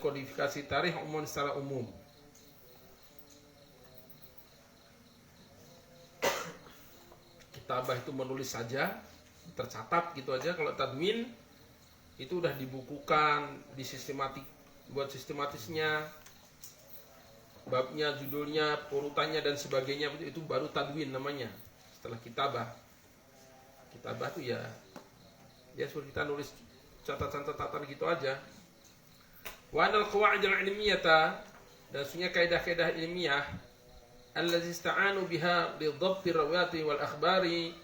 kodifikasi tarikh umum secara umum. Kitabah itu menulis saja, tercatat gitu aja. Kalau tadwin itu udah dibukukan, disistematik, buat sistematisnya, babnya, judulnya, urutannya dan sebagainya, itu baru tadwin namanya. Setelah kitabah. Kitabah itu ya seperti kita nulis catatan-catatan gitu aja. Wa anal qawaid al-ilmiyata, dan sunnya kaidah-kaidah ilmiah allazi ista'anu biha li dhabti rawati wal akhbari,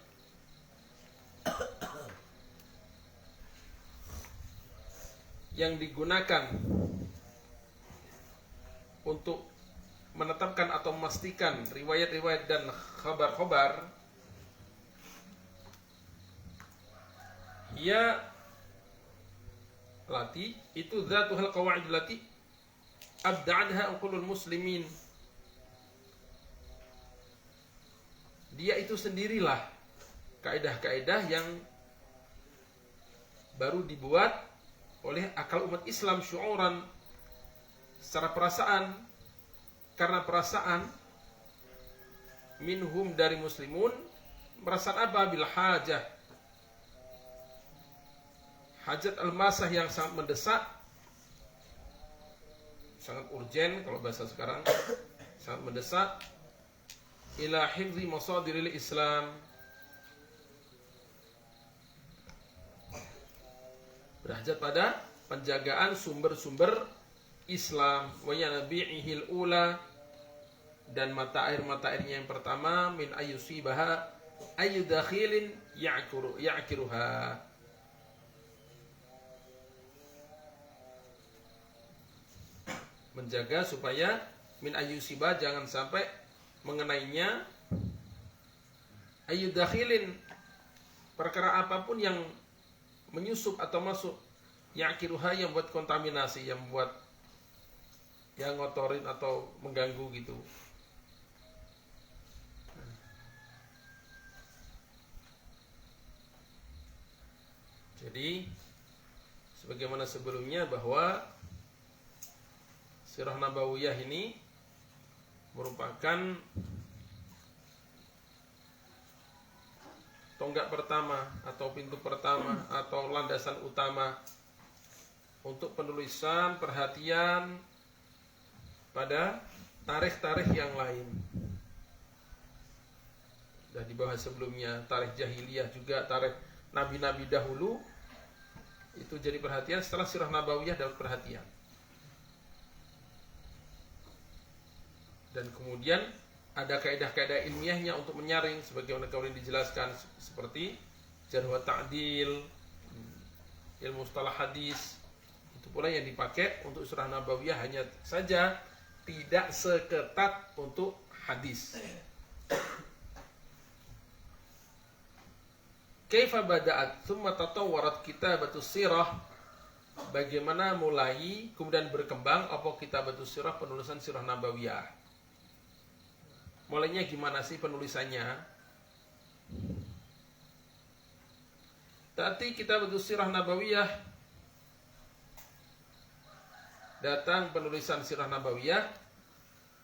yang digunakan untuk menetapkan atau memastikan riwayat-riwayat dan khabar-khabar, ya lati itu dzatuhal qawaid lati abda'adha uqulul muslimin. Dia itu sendirilah kaidah-kaidah yang baru dibuat oleh akal umat Islam syu'uran, secara perasaan, karena perasaan minhum dari muslimun, perasaan apa? Bil hajah, hajat al-masah yang sangat mendesak, sangat urgen kalau bahasa sekarang, sangat mendesak, ila hifzi masadiril Islam, berhajat pada penjagaan sumber-sumber Islam, wa yanabi'ihil ula, dan mata air-mata airnya yang pertama, min ayyusibaha ayyudakhilin ya'kiruha, menjaga supaya min ayyusiba, jangan sampai mengenainya, ayyudakhilin, perkara apapun yang menyusup atau masuk, ya'kiruha, yang buat kontaminasi, yang buat, yang ngotorin atau mengganggu gitu. Jadi sebagaimana sebelumnya bahwa Sirah Nabawiyah ini merupakan tonggak pertama atau pintu pertama atau landasan utama untuk penulisan perhatian pada tarikh-tarikh yang lain. Sudah dibahas sebelumnya, tarikh jahiliyah juga, tarikh nabi-nabi dahulu, itu jadi perhatian. Setelah Sirah Nabawiyah dapat perhatian. Dan kemudian ada kaidah-kaidah ilmiahnya untuk menyaring, sebagaimana kemudian dijelaskan, seperti jarh wa ta'dil, ilmu mustalah hadis. Itu pula yang dipakai untuk Sirah Nabawiyah, hanya saja tidak seketat untuk hadis. Kaifa bada'at thumma tatawwarat kitabatus sirah, bagaimana mulai kemudian berkembang apa kitabatus sirah, penulisan Sirah Nabawiyah. Mulainya gimana sih penulisannya? Tadi kitabatus Sirah Nabawiyah, datang penulisan Sirah Nabawiyah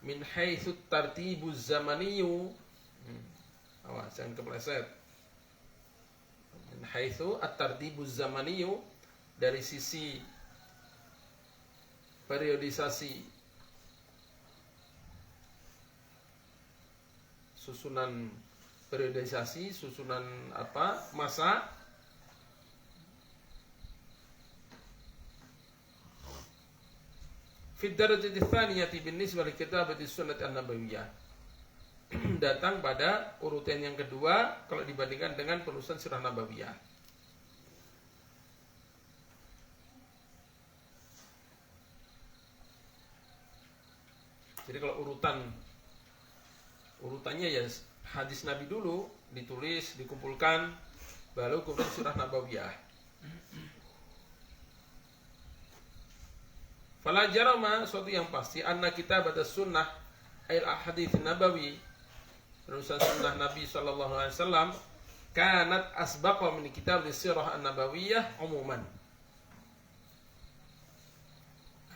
min haitsu tartibuz zamaniyu. Awas jangan kepleset. Min haitsu at-tartibuz zamaniyu, dari sisi periodisasi, susunan periodisasi, susunan apa, masa. Fi darajati tsaniyati binisbah li kitabati sunnah an-nabawiyah, datang pada urutan yang kedua kalau dibandingkan dengan penulisan Sirah Nabawiyah. Jadi kalau urutannya ya hadis Nabi dulu ditulis, dikumpulkan, baru kemudian Sirah Nabawiyah. Fala jarama, suatu yang pasti, anna kitabat as-sunnah ayil ahadits nabawi, penulisan sunnah Nabi SAW, kanat asbaqa min kitab Sirah an-Nabawiyah umuman.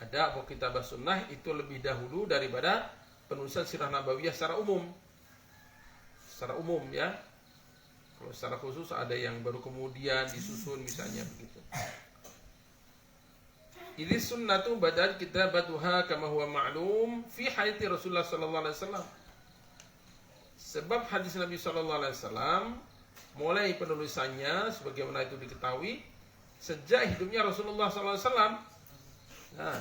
ada Abu Kitabah Sunnah itu lebih dahulu daripada penulisan Sirah Nabawiyah secara umum. Secara umum ya. Kalau secara khusus ada yang baru kemudian disusun misalnya begitu. Ini sunnatu badal kitabatuha kama huwa ma'lum fi hayati Rasulullah sallallahu alaihi wasallam. Sebab hadis Nabi sallallahu alaihi wasallam mulai penulisannya sebagaimana itu diketahui sejak hidupnya Rasulullah sallallahu alaihi wasallam. Nah,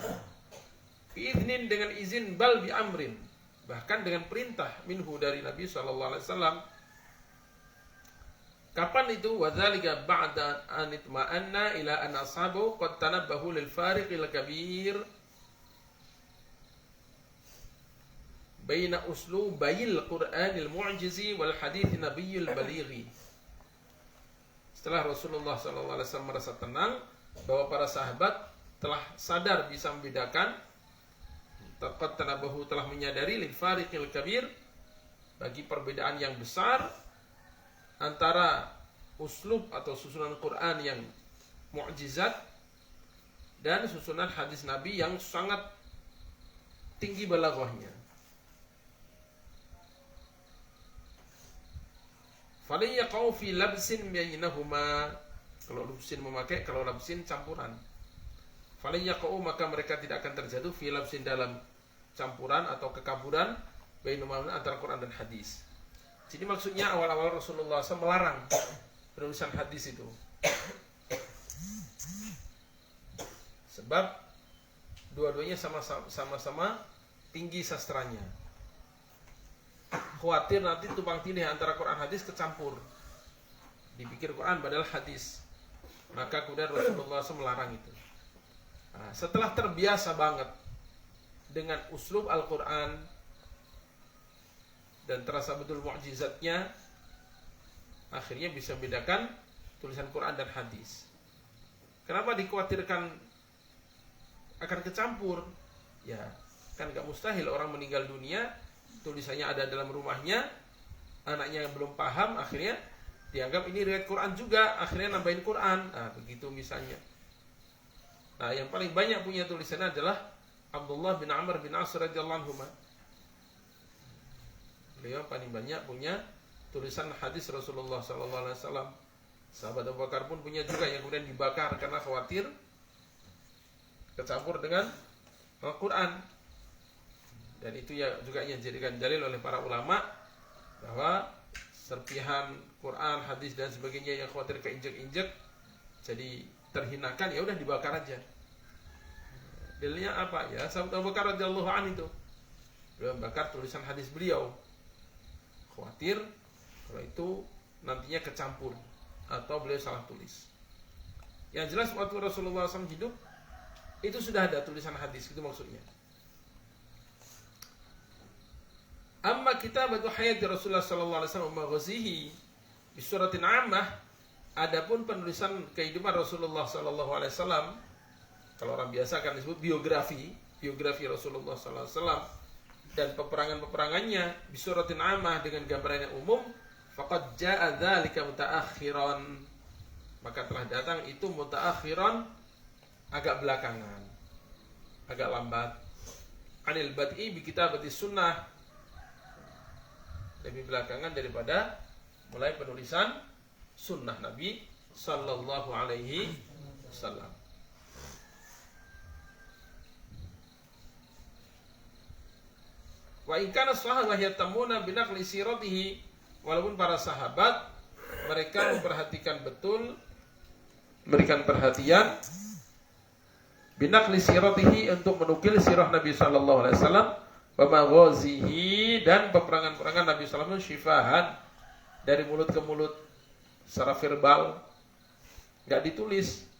biiznin dengan izin bal bi amrin, bahkan dengan perintah minhu dari Nabi sallallahu alaihi wasallam. Kapan itu? Wadzalika ba'da an itma'anna ila an ashabu qad tanabbahu lil fariqil kabir baina uslubayil Qur'anil mu'jizi wal hadits nabiyil balighi. Setelah Rasulullah sallallahu alaihi wasallam merasa tenang bahwa para sahabat telah sadar bisa membedakan, qad tanabbahu telah menyadari lil fariqil kabir bagi perbedaan yang besar antara uslub atau susunan Quran yang mukjizat dan susunan hadis Nabi yang sangat tinggi balaghahnya. Faliyaqau fi labsin bainahuma, kalau labsin memakai, kalau labsin campuran. Faliyaqau maka mereka tidak akan terjatuh fi labsin dalam campuran atau kekaburan bainahuma antara Quran dan hadis. Jadi maksudnya awal-awal Rasulullah SAW melarang penulisan hadis itu. Sebab dua-duanya sama-sama tinggi sastranya. Khawatir nanti tumpang tindih antara Quran hadis kecampur. Dipikir Quran padahal hadis. Maka kemudian Rasulullah SAW melarang itu. Nah, setelah terbiasa banget dengan uslub Al-Quran dan terasa betul mukjizatnya, akhirnya bisa membedakan tulisan Quran dan hadis. Kenapa dikhawatirkan akan kecampur? Ya, kan gak mustahil orang meninggal dunia, tulisannya ada dalam rumahnya, anaknya yang belum paham, akhirnya dianggap ini riwayat Quran juga, akhirnya nambahin Quran. Nah, begitu misalnya. Nah, yang paling banyak punya tulisannya adalah Abdullah bin Amr bin As radhiyallahu anhu. Beliau paling banyak punya tulisan hadis Rasulullah sallallahu alaihi wasallam. Sahabat Abu Bakar pun punya juga yang kemudian dibakar karena khawatir kecampur dengan Al-Quran. Dan itu ya juga yang dijadikan dalil oleh para ulama bahwa serpihan Quran, hadis dan sebagainya yang khawatir keinjek-injek jadi terhinakan, ya udah dibakar aja. Dalilnya apa? Ya sahabat Abu Bakar radhiyallahu anhu itu beliau membakar tulisan hadis beliau. Khawatir kalau itu nantinya kecampur atau beliau salah tulis. Yang jelas waktu Rasulullah SAW hidup itu sudah ada tulisan hadis, itu maksudnya. Amma kitabatu hayati Rasulullah sallallahu alaihi wasallam maghazihi bi suratin 'ammah, adapun penulisan kehidupan Rasulullah sallallahu alaihi wasallam, kalau orang biasa akan disebut biografi Rasulullah sallallahu alaihi wasallam dan peperangan-peperangannya bisuratin amah dengan gambaran yang umum, faqad jaa dzalika mutaakhiran, maka telah datang itu mutaakhiran, agak belakangan, agak lambat. Anil bad'i bi kitabati sunnah, lebih belakangan daripada mulai penulisan sunnah Nabi sallallahu alaihi wasallam. Wa in kana sahabah yatamuna bi naqli siratihi, walaupun para sahabat mereka memperhatikan betul, memberikan perhatian bi naqli siratihi untuk menukil sirah Nabi sallallahu alaihi wasallam, wa maghazihi dan peperangan-peperangan Nabi sallallahu alaihi wasallam syifahan, dari mulut ke mulut secara verbal, enggak ditulis.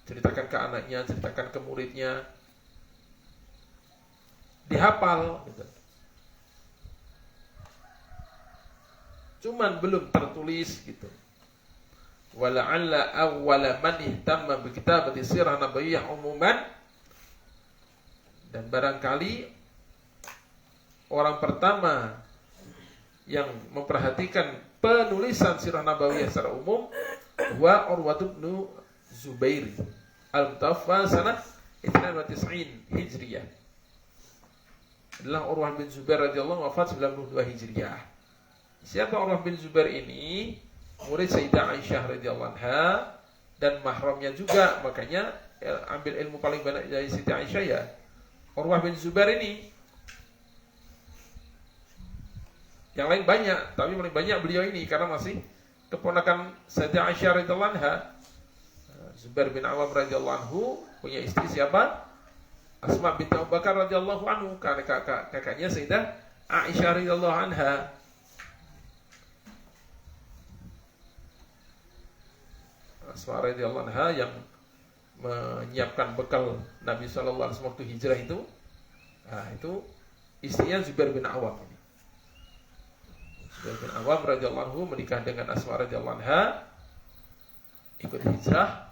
Ceritakan ke anaknya, ceritakan ke muridnya, dihafal gitu. Cuman belum tertulis gitu. Wala'alla awwala man ihtamma bi kitabati sirah nabawiyyah umuman, dan barangkali orang pertama yang memperhatikan penulisan sirah nabawiyah secara umum wa Urwah bin Zubair al-Mutawaffa sanah 92 Hijriyah. Adalah Urwah bin Zubair radhiyallahu wafat 92 Hijriyah. Siapa Urwah bin Zubair ini? Murid Sayyidah Aisyah radhiyallahu anha dan mahramnya juga. Makanya ambil ilmu paling banyak dari Sayyidah Aisyah ya Urwah bin Zubair ini. Yang lain banyak, tapi paling banyak beliau ini karena masih keponakan Sayyidah Aisyah radhiyallahu anha. Zubair bin Awam radhiyallahu anhu punya istri siapa? Asma binti Abu Bakar radhiyallahu anhu, karena kakaknya Sayyidah Aisyah radhiyallahu anha. Asma radhiyallahu anha yang menyiapkan bekal Nabi sallallahu alaihi wasallam waktu hijrah itu. Nah, itu istrinya Zubair bin Awam. Zubair bin Awam radhiyallahu anhu menikah dengan Asma radhiyallahu anha, ikut hijrah.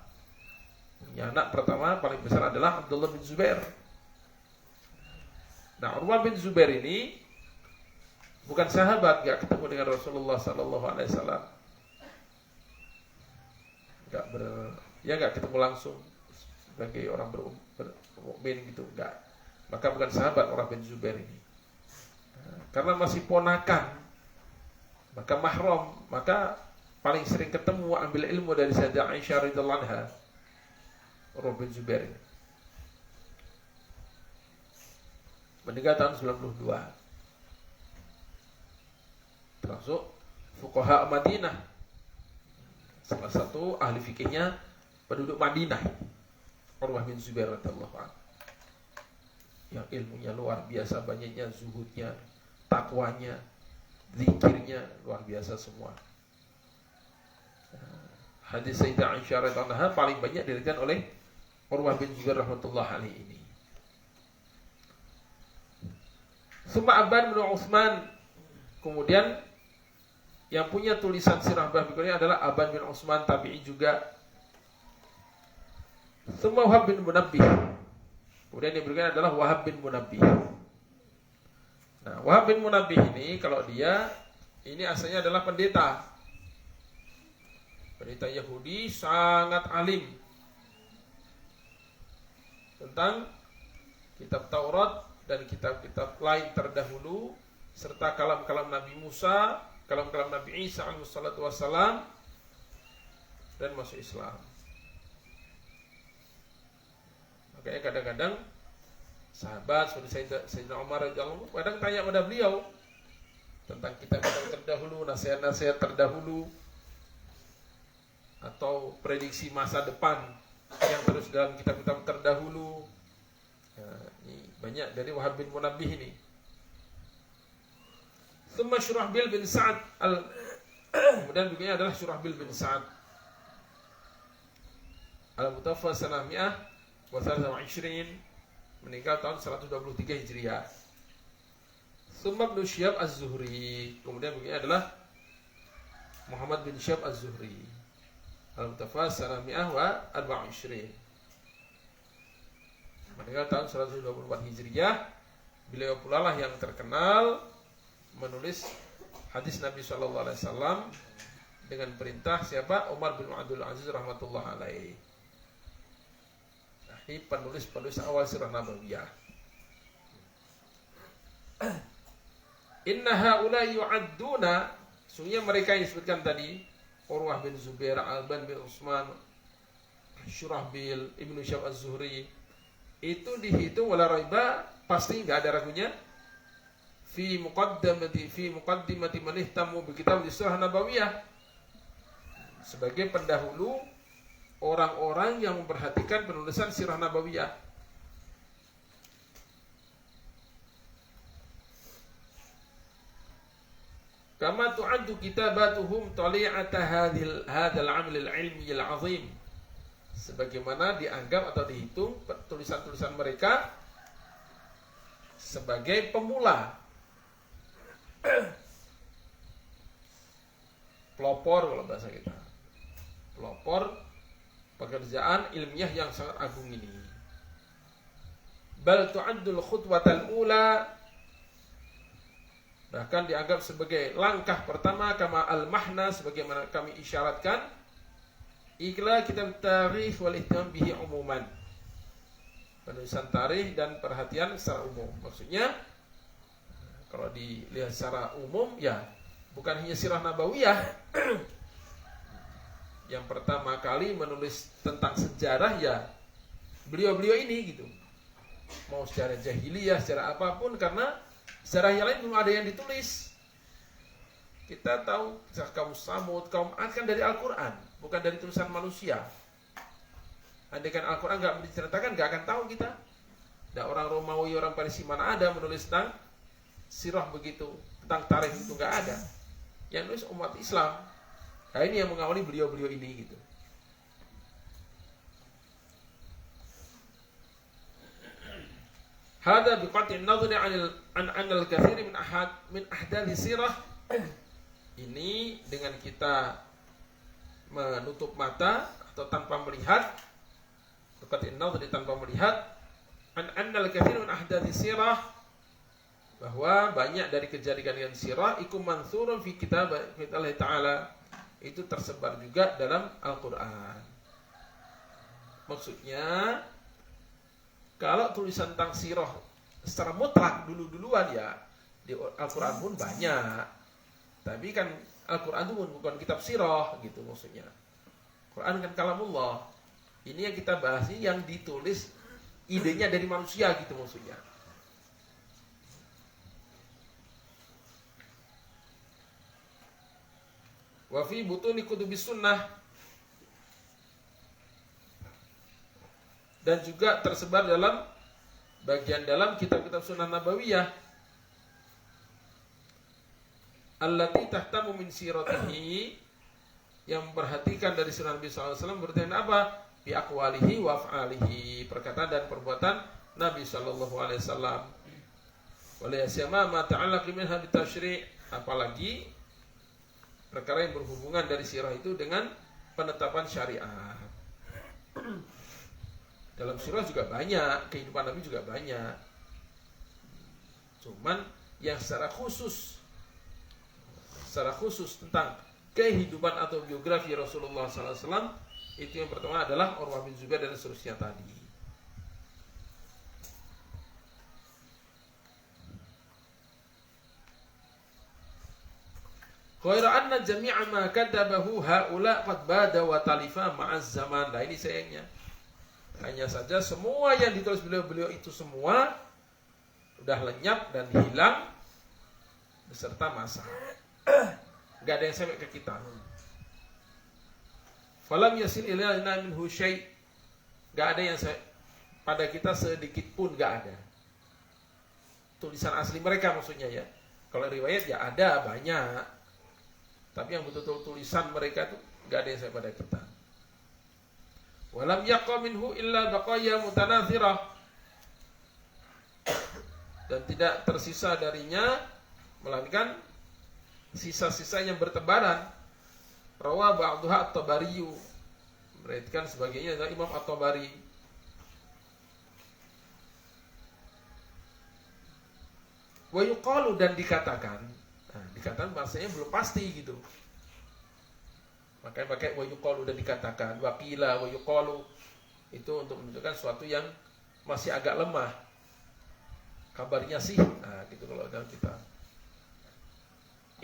Punya anak pertama paling besar adalah Abdullah bin Zubair. Nah, Urwah bin Zubair ini bukan sahabat, gak ketemu dengan Rasulullah sallallahu alaihi wasallam. Gak ketemu langsung sebagai orang bermukmin gitu, enggak. Maka bukan sahabat Urwah bin Zubair ini. Karena masih ponakan, maka mahram, maka paling sering ketemu ambil ilmu dari Sayyidah Aisyah radhiyallahu anha. Urwah bin Zubair ini meninggal tahun 92, termasuk fuqaha Madinah, salah satu ahli fikihnya penduduk Madinah, Urwah bin Zubair radhiyallahu anhu, yang ilmunya luar biasa banyaknya, zuhudnya, takwanya, zikirnya luar biasa semua. Hadis Sayyidah Aisyah radhiyallahu anha paling banyak diriwayatkan oleh Urwah bin Zubair rahmatullah alaihi ini. Summa Abban bin Utsman. Kemudian yang punya tulisan sirah berikutnya adalah Abban bin Utsman, tabi'i juga. Summa Wahab bin Munabbih. Kemudian yang berikutnya adalah Wahab bin Munabbih. Nah, Wahab bin Munabbih ini kalau dia ini asalnya adalah pendeta. Pendeta Yahudi, sangat alim tentang kitab Taurat dan kitab-kitab lain terdahulu, serta kalam-kalam Nabi Musa, kalam-kalam Nabi Isa alaihi salatu wassalam, dan masuk Islam. Makanya kadang-kadang sahabat seperti Sayyidina Umar radhiyallahu anhu kadang tanya pada beliau tentang kitab-kitab terdahulu, nasihat-nasihat terdahulu, atau prediksi masa depan yang terus dalam kitab-kitab terdahulu. Nah, ini banyak dari Wahab bin Munabbih ini. Tsumma Syurahbil bin Sa'ad kemudian berikutnya adalah Syurahbil bin Sa'ad al-Mutawaffa sanah 123 meninggal tahun 123 Hijriah. Tsumma Ibnu Syihab Az-Zuhri, kemudian berikutnya adalah Muhammad bin Syihab Az-Zuhri al-Mutawaffa sanah 124 meninggal tahun 124 Hijriah. Beliau pula lah yang terkenal menulis hadis Nabi sallallahu alaihi wasallam dengan perintah siapa? Umar bin Abdul Aziz rahmatullah alaihi. Nah, ini penulis awal sirah nabawiyah. Inna haula yu'adduna, sungguhnya mereka yang disebutkan tadi, Urwah bin Zubair, Abban bin Utsman, Syurahbil, Ibnu Syihab Az-Zuhri, itu dihitung wala raiba, pasti enggak ada ragunya, fi muqaddimati man ihtamu bi kitab sirah nabawiyah, sebagai pendahulu orang-orang yang memperhatikan penulisan sirah nabawiyah. Kama tu'addu kitabatuhum tali'ata hadzal 'amal al-'ilmi al-'azim, sebagaimana dianggap atau dihitung tulisan-tulisan mereka sebagai pemula, pelopor kalau bahasa kita, pelopor pekerjaan ilmiah yang sangat agung ini. Bal tu'addul khutwatal ula, bahkan dianggap sebagai langkah pertama, kama al-mahna, sebagaimana kami isyaratkan, ikla kitab tarikh wal ihtimam bihi umuman, penulisan tarikh dan perhatian secara umum. Maksudnya kalau dilihat secara umum ya bukan hanya sirah nabawiyah yang pertama kali menulis tentang sejarah ya beliau-beliau ini gitu. Mau sejarah jahiliyah, sejarah apapun, karena sejarah yang lain belum ada yang ditulis. Kita tahu kisah kaum Samud, kaum Ad kan dari Al-Quran, bukan dari tulisan manusia. Andaikan Al-Quran nggak diceritakan, nggak akan tahu kita. Nah, orang Romawi, orang Parisi mana ada menulis tentang sirah begitu, tentang tarikh itu nggak ada. Yang nulis umat Islam. Nah, ini yang mengawali beliau-beliau ini gitu. Hada biqati an-nadhri an al-kathir min ahdathi sirah. Ini dengan kita menutup mata atau tanpa melihat, biqati an-nadhri tanpa melihat an al-kathir min ahdathi sirah, bahwa banyak dari kejadian sirah ikum mansurun fi kitab Allah Ta'ala, itu tersebar juga dalam Al-Quran. Maksudnya kalau tulisan tentang sirah secara mutlak duluan ya di Al-Quran pun banyak. Tapi kan Al-Quran itu bukan kitab sirah gitu maksudnya. Quran kan kalamullah. Ini yang kita bahas ini yang ditulis idenya dari manusia gitu maksudnya. Wa fi butuni kutubis sunnah, dan juga tersebar dalam bagian dalam kitab-kitab sunnah nabawiyah allati tahtamu min siratihi, yang memperhatikan dari sunnah Nabi SAW bertanya apa? Bi aqwalihi wa af'alihi, perkataan dan perbuatan Nabi SAW. Wala yasma ma ta'allaq minha bitasyri', apalagi perkara yang berhubungan dari sirah itu dengan penetapan syariat. Dalam sirah juga banyak, kehidupan Nabi juga banyak. Cuman yang secara khusus tentang kehidupan atau biografi Rasulullah SAW, itu yang pertama adalah Urwah bin Zubair dan seterusnya tadi. Khaira anna jami'a ma kadabahu haula qad bada wa talifa ma'az zaman. Nah, ini sayangnya. Hanya saja semua yang ditulis beliau-beliau itu semua udah lenyap dan hilang beserta masa. Enggak ada yang sampai ke kita. Falam yasil ilaina minhu syai'. Enggak ada yang pada kita sedikit pun enggak ada. Tulisan asli mereka maksudnya ya. Kalau riwayat ya ada banyak. Tapi yang betul-betul tulisan mereka itu enggak ada yang sampai pada kita. Walam yaqa minhu illa baqaya mutanathirah, dan tidak tersisa darinya melainkan sisa-sisa yang bertebaran. Rawa ba'duha at-Tabari, meriwayatkan sebagainya adalah Imam At-Tabari. Wa yuqalu, dan dikatakan. Nah, dikatakan bahasanya belum pasti gitu. Makanya pakai wa yuqalu, dan dikatakan, waqila wa yuqalu, itu untuk menunjukkan sesuatu yang masih agak lemah. Kabarnya sih, nah gitu kalau dalam kita.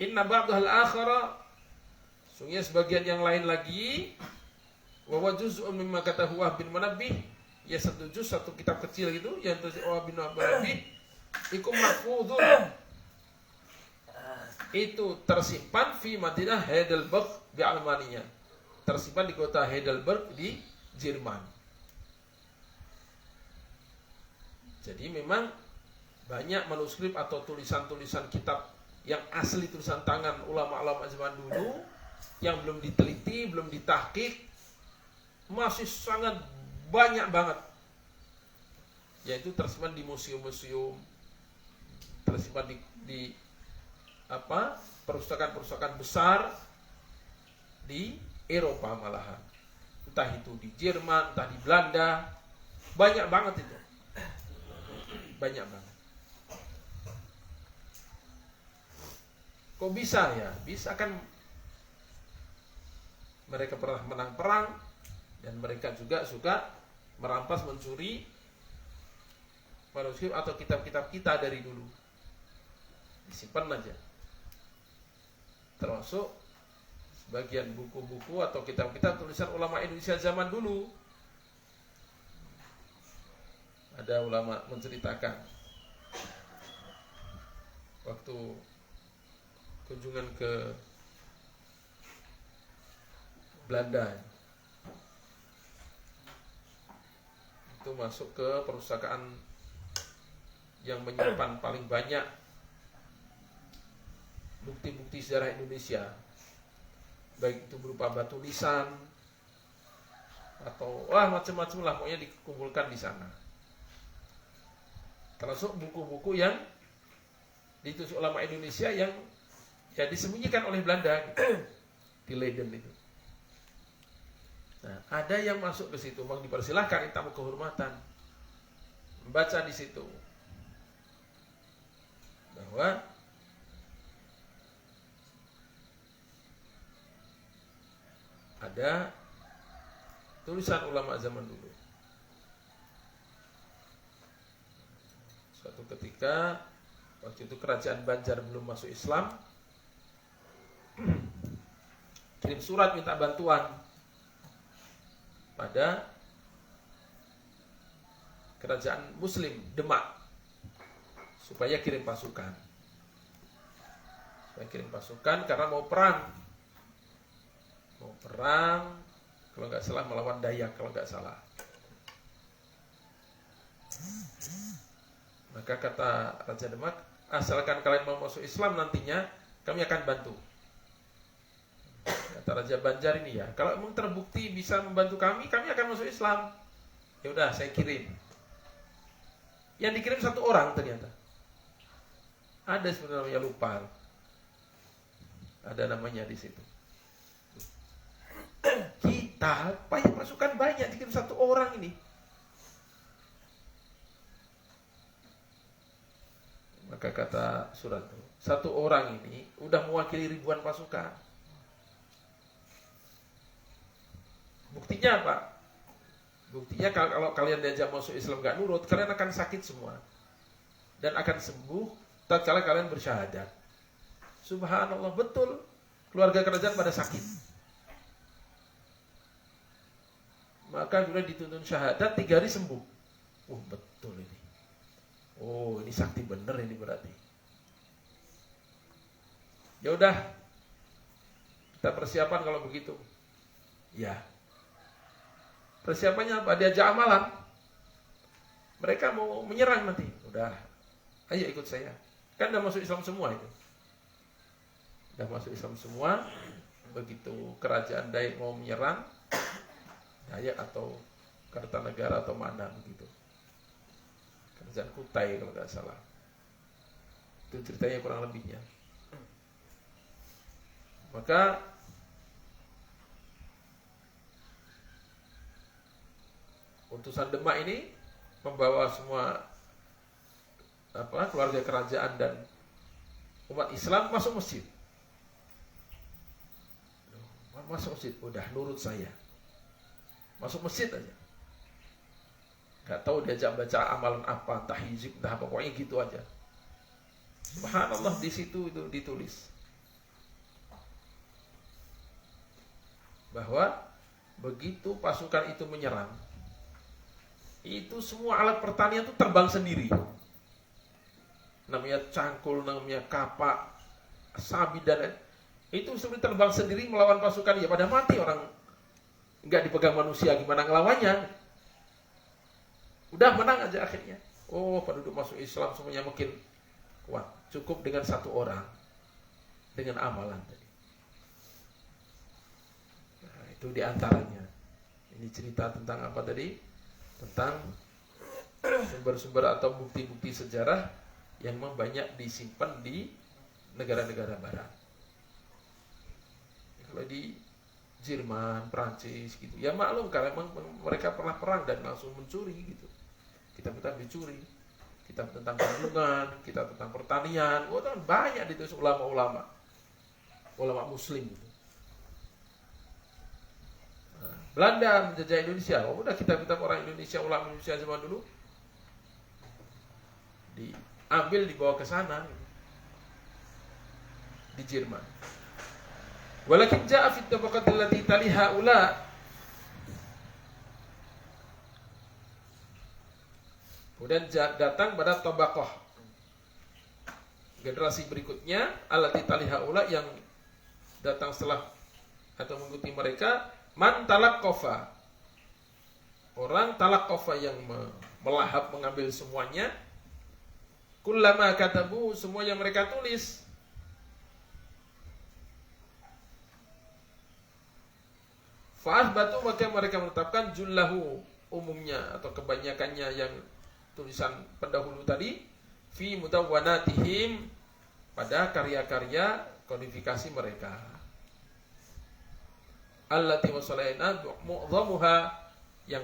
Inna ba'dahal akhara, sungguhnya sebagian yang lain lagi, wa wajuz'un mimma katahu Wahb bin Munabbih, ya satu juz, satu kitab kecil gitu yang tulis Wahb bin Munabbih, ikum mahfudun, itu tersimpan fi Madinah Heidelberg di Almania, tersimpan di kota Heidelberg di Jerman. Jadi memang banyak manuskrip atau tulisan-tulisan kitab yang asli tulisan tangan ulama-ulama zaman dulu yang belum diteliti, belum ditahqiq, masih sangat banyak banget. Yaitu tersimpan di museum-museum, tersimpan di perpustakaan-perpustakaan besar di Eropa malahan. Entah itu di Jerman, entah di Belanda. Banyak banget itu. Banyak banget. Kok bisa ya? Bisa kan mereka pernah menang perang, dan mereka juga suka merampas, mencuri manuskrip atau kitab-kitab kita dari dulu. Disimpan aja. Termasuk sebagian buku-buku atau kitab-kitab tulisan ulama Indonesia zaman dulu. Ada ulama menceritakan waktu kunjungan ke Belanda, itu masuk ke perpustakaan yang menyimpan paling banyak bukti-bukti sejarah Indonesia, baik itu berupa batu nisan atau macam-macam lah, pokoknya dikumpulkan di sana. Termasuk buku-buku yang ditulis ulama Indonesia yang ya disembunyikan oleh Belanda gitu, di Leiden itu. Nah, ada yang masuk ke situ, memang dipersilahkan, tamu kehormatan, membaca di situ bahwa ada tulisan ulama zaman dulu. Suatu ketika, waktu itu kerajaan Banjar belum masuk Islam, kirim surat minta bantuan pada kerajaan Muslim Demak supaya kirim pasukan. Karena mau perang, kalau nggak salah melawan Dayak kalau nggak salah. Maka kata Raja Demak, asalkan kalian mau masuk Islam nantinya, kami akan bantu. Kata Raja Banjar ini, ya, kalau memang terbukti bisa membantu kami akan masuk Islam. Ya udah, saya kirim. Yang dikirim satu orang ternyata. Ada sebenarnya, lupa. Ada namanya di situ. Kita banyak pasukan banyak, dikirim satu orang ini. Maka kata surat itu, satu orang ini udah mewakili ribuan pasukan. Buktinya apa? Buktinya kalau kalian diajak masuk Islam gak nurut, kalian akan sakit semua dan akan sembuh tatkala kalian bersyahadat. Subhanallah, betul. Keluarga kerajaan pada sakit, maka sudah dituntun syahadat 3 hari sembuh. Betul ini. Ini sakti bener ini berarti. Ya udah, kita persiapan kalau begitu. Ya. Persiapannya apa? Diajak amalan. Mereka mau menyerang nanti. Udah, ayo ikut saya. Kan udah masuk Islam semua itu. Udah masuk Islam semua. Begitu kerajaan Dayak mau menyerang, Dayak atau Kartanegara atau mana begitu. Kerajaan Kutai kalau nggak salah. Itu ceritanya kurang lebihnya. Maka utusan Demak ini membawa semua keluarga kerajaan dan umat Islam masuk masjid. Udah nurut saya. Masuk masjid aja. Gak tahu diajak baca amalan apa, entah hizib, entah apa, pokoknya gitu aja. Subhanallah, di situ itu ditulis bahwa begitu pasukan itu menyerang, itu semua alat pertanian itu terbang sendiri. Namanya cangkul, namanya kapak, sabit dan itu seperti terbang sendiri melawan pasukan. Ya pada mati orang, nggak dipegang manusia, gimana ngelawannya? Udah menang aja akhirnya. Penduduk masuk Islam semuanya makin kuat. Cukup dengan satu orang dengan amalan tadi. Nah, itu diantaranya. Ini cerita tentang apa tadi? Tentang sumber-sumber atau bukti-bukti sejarah yang memang banyak disimpan di negara-negara barat. Kalau di Jerman, Prancis gitu, ya maklum karena memang mereka pernah perang dan langsung mencuri gitu. Kitab-kitab dicuri, kitab tentang kandungan, kitab tentang pertanian, banyak ditulis ulama Muslim gitu. Belanda menjajah Indonesia, udah kitab-kitab orang Indonesia, ulama Indonesia zaman dulu diambil dibawa ke sana di Jerman. Walakin ja'a fit tabaqat allati taliha ula. Kemudian datang pada tabaqah generasi berikutnya allati taliha ula, yang datang setelah atau mengikuti mereka, man talaqqafa, orang talaqqafa yang melahap mengambil semuanya, kullama katabu, semua yang mereka tulis, fa'athbatu, maka mereka menetapkan jullahu, umumnya atau kebanyakannya yang tulisan pendahulu tadi, fi mutawwanatihim, pada karya-karya kodifikasi mereka, allati wasalaina mu'dhamuha, yang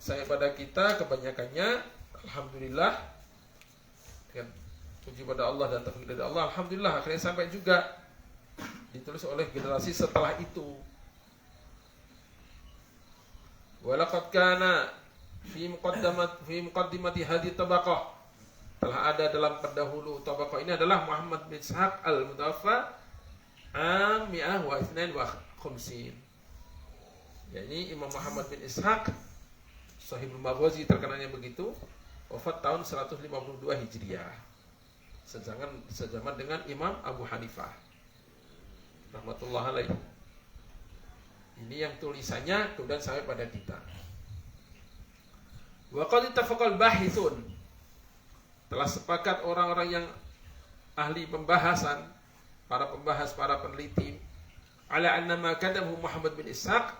saya pada kita kebanyakannya alhamdulillah, dengan puji pada Allah dan taufik dari Allah, alhamdulillah akhirnya sampai juga ditulis oleh generasi setelah itu. Walaqad kana fi muqaddimati hadhihi tabaqah, telah ada dalam pendahulu tabaqah ini adalah Muhammad bin Ishaq al-Mutawaffa am 152. yakni Imam Muhammad bin Ishaq Sahibul Maghazi, terkenalnya begitu, wafat tahun 152 Hijriah, sejaman dengan Imam Abu Hanifah rahmatullah alaih. Ini yang tulisannya kemudian sampai pada kita. Wa qad ittafaqal bahithun, telah sepakat orang-orang yang ahli pembahasan, para pembahas, para peneliti, ala anna ma kadahu Muhammad bin Ishaq,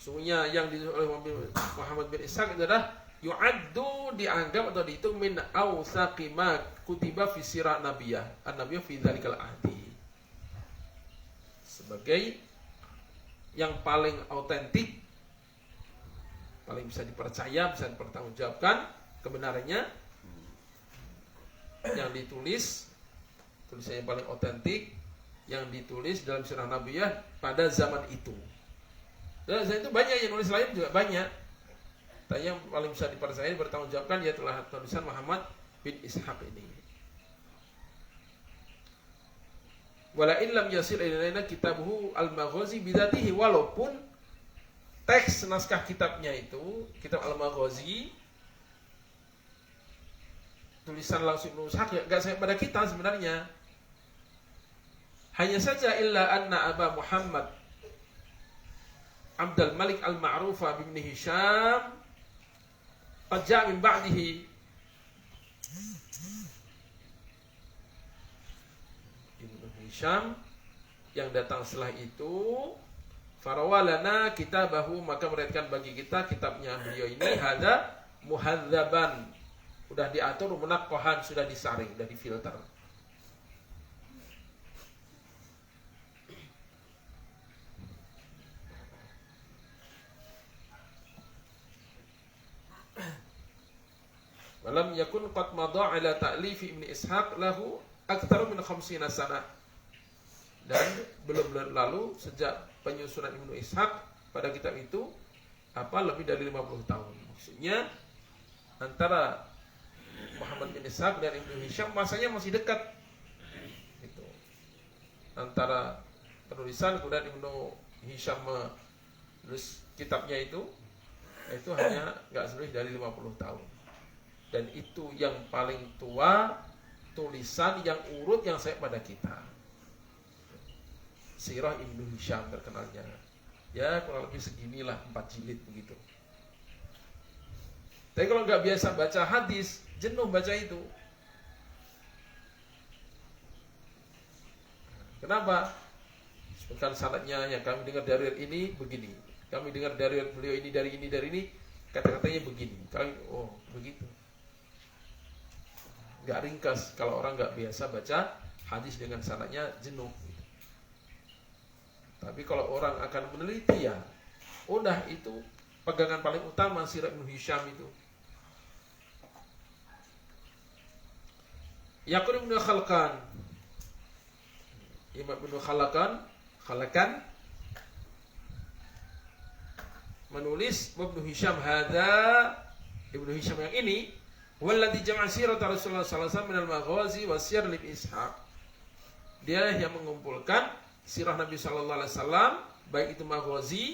sungguhnya yang ditulis oleh Muhammad bin Ishaq adalah yu'addu, dianggap atau dihitung min awsaqi ma kutiba fi sirah nabiyah an-nabiyah fi dzalikal ahdi, sebagai yang paling autentik, paling bisa dipercaya, bisa dipertanggungjawabkan kebenarannya, yang ditulis, tulisannya paling otentik, yang ditulis dalam sirah nabiyah pada zaman itu. Dan zaman itu banyak yang nulis lain juga banyak, tapi yang paling bisa dipercaya, bertanggungjawabkan, dia telah tulisan Muhammad bin Ishaq ini. Wala in lam yasil ilaina kitabuhu al-Maghazi bidzatihi, walaupun teks naskah kitabnya itu, kitab al-Maghazi, tulisan langsung Ibnu Ishaq, enggak sampai pada kita sebenarnya. Hanya saja illa anna Aba Muhammad Abdul Malik al-Ma'rufa bin Hisham qad ja'a min ba'dihi, Hisham yang datang setelah itu, farawalana kitabahu, maka meriwayatkan bagi kita kitabnya beliau ini, hadza muhadzaban, sudah diatur, munaqqahan, sudah disaring, sudah difilter. Walam yakun qad madha ala ta'lifi Ibnu Ishaq lahu aktsar min 50 sana, dan belum lalu sejak penyusunan Ibnu Ishaq pada kitab itu lebih dari 50 tahun. Maksudnya antara Muhammad bin Ishaq dan Ibnu Hisham masanya masih dekat gitu. Antara penulisan kemudian Ibnu Hisham menulis kitabnya itu hanya enggak lebih dari 50 tahun. Dan itu yang paling tua tulisan yang urut yang saya pada kita. Sirah Ibnu Hisham terkenalnya. Ya kurang lebih seginilah, 4 jilid begitu. Tapi kalau nggak biasa baca hadis, jenuh baca itu. Kenapa? Sebutkan sanadnya yang kami dengar dari ini begini. Kami dengar dari beliau ini dari ini, kata-katanya begini. Kami begitu. Nggak ringkas, kalau orang nggak biasa baca hadis dengan sanadnya jenuh. Tapi kalau orang akan meneliti, ya udah, itu pegangan paling utama sirah Ibnu Hisham itu. Yaqul Ibnu Khalkan, Imam Ibnu Khalkan menulis Ibnu Hisham hadza Ibnu Hisham yang ini, walladzi jama'a sirat Rasulullah sallallahu alaihi wasallam minal maghazi wasiyar li Ishaq. Dia yang mengumpulkan sirah Nabi sallallahu alaihi wasallam, baik itu maghazi,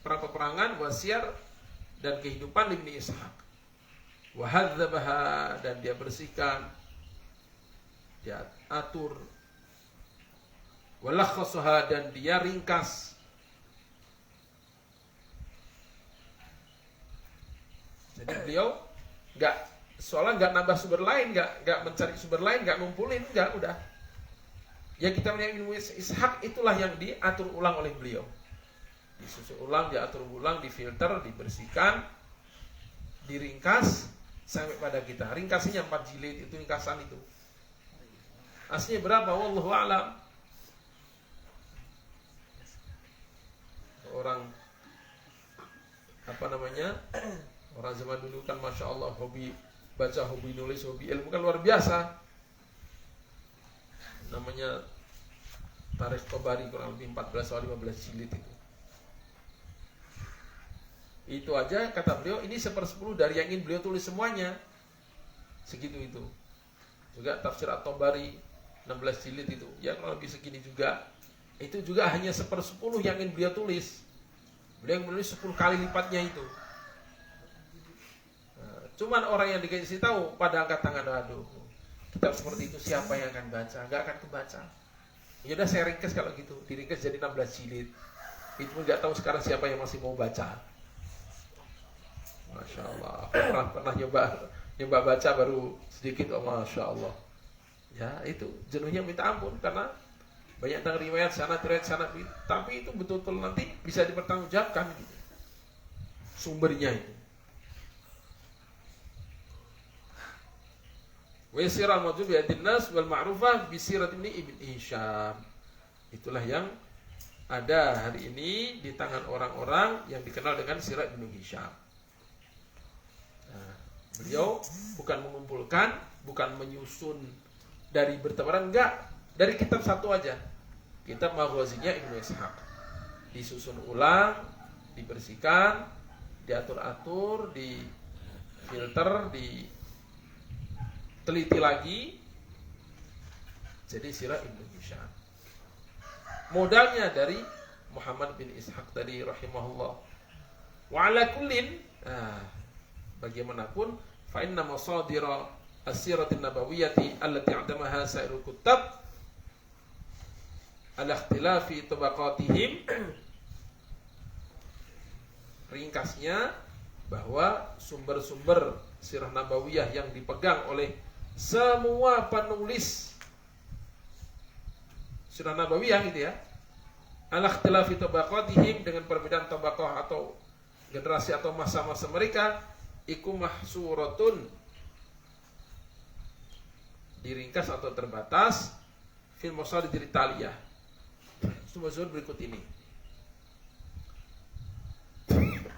perang-peperangan, wasiar dan kehidupan Ibnu Ishaq. Wa hadzabaha, dan dia bersihkan, dia atur, walakhasaha, dan dia ringkas. Jadi beliau soalnya nggak nambah sumber lain, nggak mencari sumber lain, nggak ngumpulin, nggak, udah. Yang kita punya Ibnu Ishaq itulah yang diatur ulang oleh beliau. Disusun ulang, diatur ulang, difilter, dibersihkan, diringkas sampai pada kita. Ringkasnya 4 jilid, itu ringkasan itu. Aslinya berapa? Wallahu a'lam. Orang orang zaman dulu kan masya Allah hobi baca, hobi nulis, hobi ilmu kan luar biasa. Namanya Tarikh Tabari, kurang lebih 14 atau 15 jilid itu. Itu aja kata beliau ini 1/10 dari yang ingin beliau tulis semuanya. Segitu itu. Juga tafsir At-Tabari 16 jilid itu, ya kurang lebih segini juga. Itu juga hanya 1/10 yang ingin beliau tulis. Beliau menulis 10 kali lipatnya itu. Nah, cuman orang yang dikasih tahu pada angkat tangan, aduh, kitab seperti itu siapa yang akan baca? Gak akan kebaca. Ya udah saya ringkas kalau gitu, diringkas jadi 16 jilid. Itu pun gak tahu sekarang siapa yang masih mau baca. Masya Allah. Pernah nyoba baca baru sedikit, oh Masya Allah. Ya itu jenuhnya minta ampun, karena banyak tentang riwayat sanad, tapi itu betul-betul nanti bisa dipertanggungjawabkan gitu. Sumbernya itu. Wa yasira al-mawjud bi hadin nas wal ma'rufah bi sirat Ibnu Hisham. Itulah yang ada hari ini di tangan orang-orang yang dikenal dengan sirat Ibnu Hisham. Nah, beliau bukan mengumpulkan, bukan menyusun dari bertebaran, enggak, dari kitab satu aja. Kitab Maghazinya Ibnu Ishaq. Disusun ulang, dibersihkan, diatur-atur, difilter, diteliti lagi. Jadi sirah Ibnu Hisham. Modalnya dari Muhammad bin Ishaq tadi rahimahullah. Wa ala kullin, bagaimanapun fa inna masadira as-siratin nabawiyyati allati 'adamaha sairul kuttab ala ikhtilafi tabaqatihim. Ringkasnya bahwa sumber-sumber sirah nabawiyah yang dipegang oleh semua penulis sirah nabawiyah gitu ya, ala ikhtilafi tabaqatihim, dengan perbedaan tabaqah atau generasi atau masa-masa mereka, iku mahsuratun, diringkas atau terbatas, fil masadir taliyah, sumber-sumber berikut ini.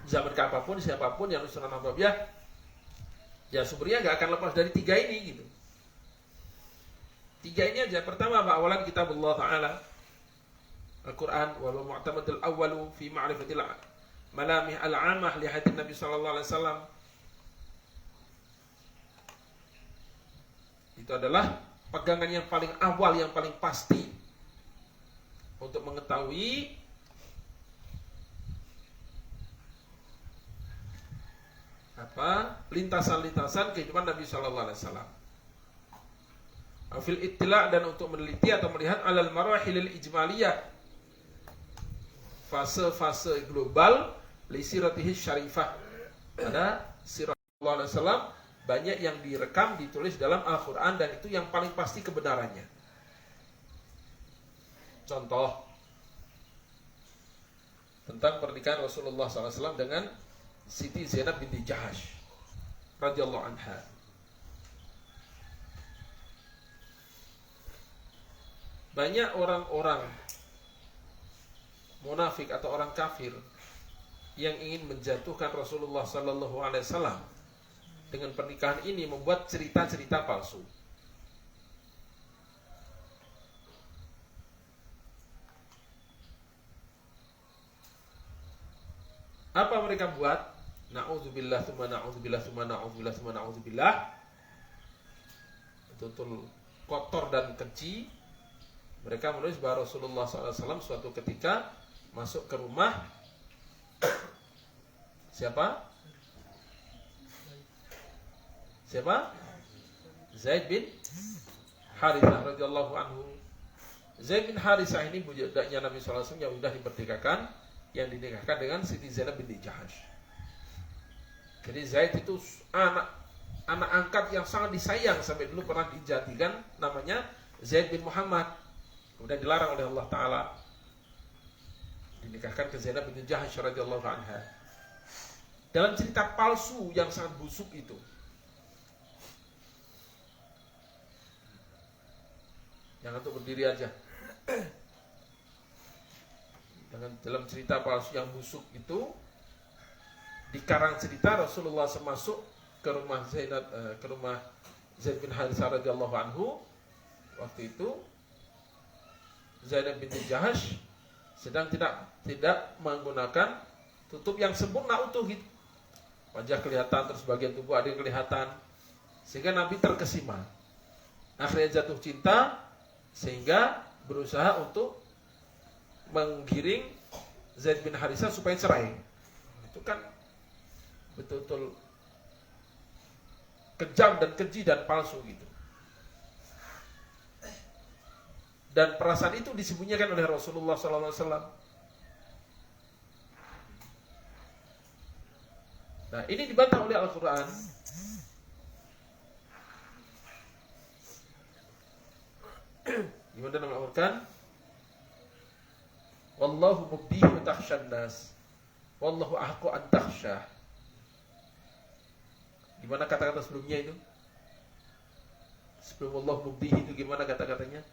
Zaman kapanpun, siapapun yang nulis sirah nabawiyah, ya sumbernya gak akan lepas dari 3 ini gitu. 3 ini aja. Pertama, awalan kitabullah ta'ala, Al-Quran, wal mu'tamadul awwalu fi ma'rifatil malamih al-'amah li hadits Nabi sallallahu alaihi wasallam. Itu adalah pegangan yang paling awal, yang paling pasti untuk mengetahui lintasan-lintasan kehidupan Nabi sallallahu alaihi wasallam. Fil ittila', dan untuk meneliti atau melihat alal marahilil ijmaliyah, fase-fase global li siratihi syarifah. Ada sirah sallallahu alaihi wasallam banyak yang direkam, ditulis dalam Al-Quran, dan itu yang paling pasti kebenarannya. Contoh tentang pernikahan Rasulullah SAW dengan Siti Zainab binti Jahash radhiyallahu anha. Banyak orang-orang munafik atau orang kafir yang ingin menjatuhkan Rasulullah SAW dengan pernikahan ini, membuat cerita-cerita palsu. Apa mereka buat? na'udzubillah, tsumma na'udzubillah, tsumma na'udzubillah, tsumma na'udzubillah, betul-betul kotor dan keji. Mereka menulis bahwa Rasulullah SAW suatu ketika masuk ke rumah siapa? Zaid bin Harithah radhiyallahu anhu. Zaid bin Harithah ini budaknya Nabi SAW yang sudah dimerdekakan, yang dinikahkan dengan Siti Zainab binti Jahash. Jadi Zaid itu anak angkat yang sangat disayang, sampai dulu pernah dijadikan namanya Zaid bin Muhammad. Kemudian dilarang oleh Allah Ta'ala, dinikahkan ke Zainab binti Jahash radhiyallahu anha. Dalam cerita palsu yang sangat busuk itu, jangan untuk berdiri aja. Dalam cerita palsu yang busuk itu, di karang cerita Rasulullah masuk ke rumah Zaid bin Harithah radhiyallahu anhu. Waktu itu Zainab binti Jahash sedang tidak menggunakan tutup yang sempurna utuh gitu. Wajah kelihatan, terus bagian tubuh ada yang kelihatan, sehingga Nabi terkesima. Akhirnya jatuh cinta, sehingga berusaha untuk menggiring Zaid bin Harithah supaya cerai. Itu kan betul-betul kejam dan keji dan palsu gitu. Dan perasaan itu disembunyikan oleh Rasulullah SAW. Nah, ini dibantah oleh Al-Quran. Gimana dalam Al-Quran? Wallahu mubdihi wa takhshan nas, wallahu ahqqu an takhshah. Gimana kata-kata sebelumnya itu? Sebelum Allah mubdihi itu gimana kata-katanya?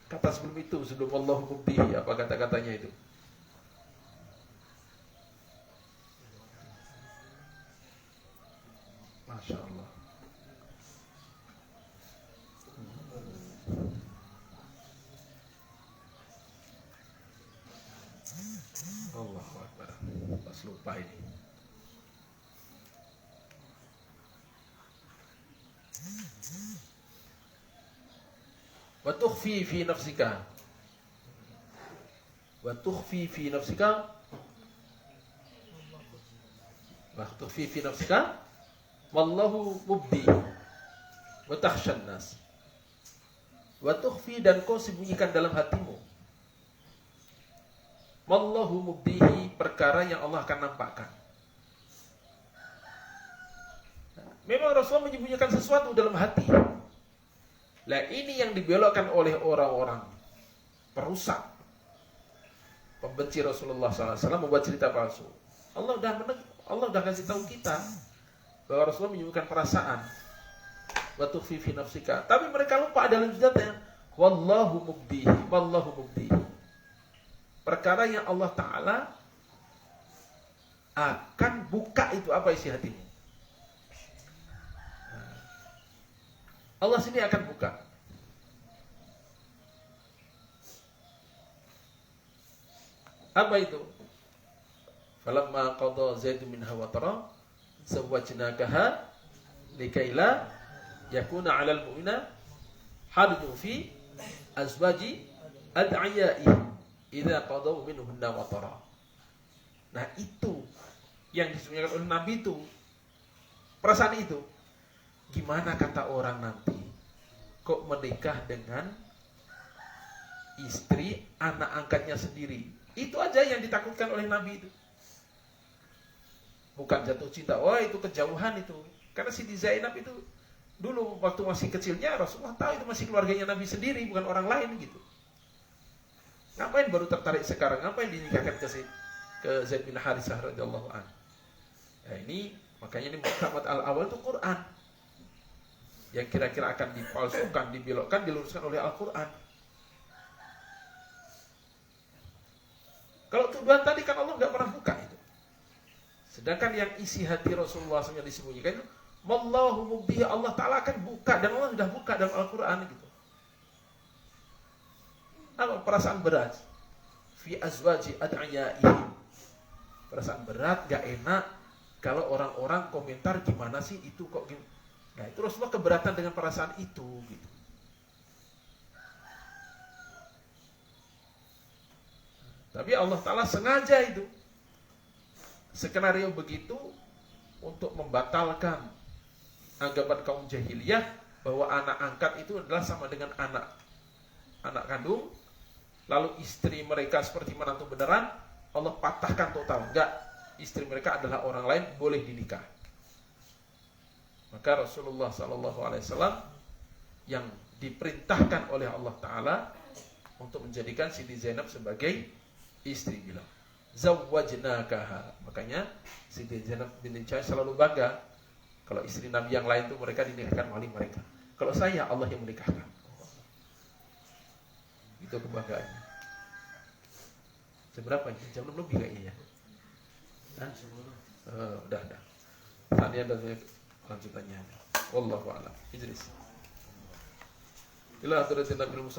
Kata sebelum itu, sebelum Allah mubdihi, apa kata-katanya itu? Masya Allah. Allahu Akbar. Pas lupa ini. Wa tukhfi fi nafsika. Wa tukhfi fi nafsika. Wa tukhfi fi nafsika. Wallahu mubdi. Wa takhshan nas. Wa tukhfi, dan kau sembunyikan dalam hatimu. Wallahu mubdihi, perkara yang Allah akan nampakkan. Memang Rasulullah menyembunyikan sesuatu dalam hati. Lah ini yang dibelokkan oleh orang-orang perusak, pembenci Rasulullah SAW, membuat cerita palsu. Allah udah kasih tahu kita bahwa Rasulullah menyembunyikan perasaan. Wa tukhfi fi nafsika. Tapi mereka lupa dalam judulnya wallahu mubdihi, wallahu mubdihi. Perkara yang Allah Ta'ala akan buka itu apa isi hatimu. Allah sini akan buka. Apa itu? Falamma qada Zaid minha watara zawwajnakaha likaila yakuna 'alal mu'mina harjun fi azwaji ad'iyaihi idza qadaw minhunna watara. Nah, itu yang disebutkan oleh Nabi itu. Perasaan itu. Gimana kata orang nanti kok menikah dengan istri anak angkatnya sendiri? Itu aja yang ditakutkan oleh Nabi itu. Bukan jatuh cinta. Oh, itu kejauhan itu. Karena Siti Zainab itu dulu waktu masih kecilnya Rasulullah tahu itu masih keluarganya Nabi sendiri, bukan orang lain gitu. Ngapain baru tertarik sekarang? Ngapain dinikahkan ke Zaid bin Harithah radhiyallahu anhu? Nah, ini makanya ini Muhammad al-awwal itu Quran. Yang kira-kira akan dipalsukan, dibelokkan, diluruskan oleh Al-Quran. Kalau tuduhan tadi kan Allah nggak pernah buka itu. Sedangkan yang isi hati Rasulullah SAW yang disembunyikan itu, wallahu mubdihi, Allah Ta'ala akan buka, dan Allah sudah buka dalam Al-Quran gitu. perasaan berat fi azwaji ad'iyaihim. Perasaan berat, gak enak kalau orang-orang komentar gimana sih itu kok gini. Nah, itu Rasulullah keberatan dengan perasaan itu gitu. Tapi Allah Ta'ala sengaja itu skenario begitu untuk membatalkan anggapan kaum jahiliyah bahwa anak angkat itu adalah sama dengan anak kandung, lalu istri mereka seperti menantu beneran. Allah patahkan total, enggak, istri mereka adalah orang lain, boleh dinikah. Maka Rasulullah SAW yang diperintahkan oleh Allah Ta'ala untuk menjadikan Siti Zainab sebagai istri bilang zawwajnakaha. Makanya Siti Zainab binti Jahsy selalu bangga kalau istri Nabi yang lain tuh mereka dinikahkan wali mereka. Kalau saya, Allah yang menikahkan. Itu kebanggaannya. Seberapa ini? Jam 6 lebih kayaknya. Udah. Tadi ada lanjutannya. Wallahu a'lam. Idris. Ila hadaratin Nabi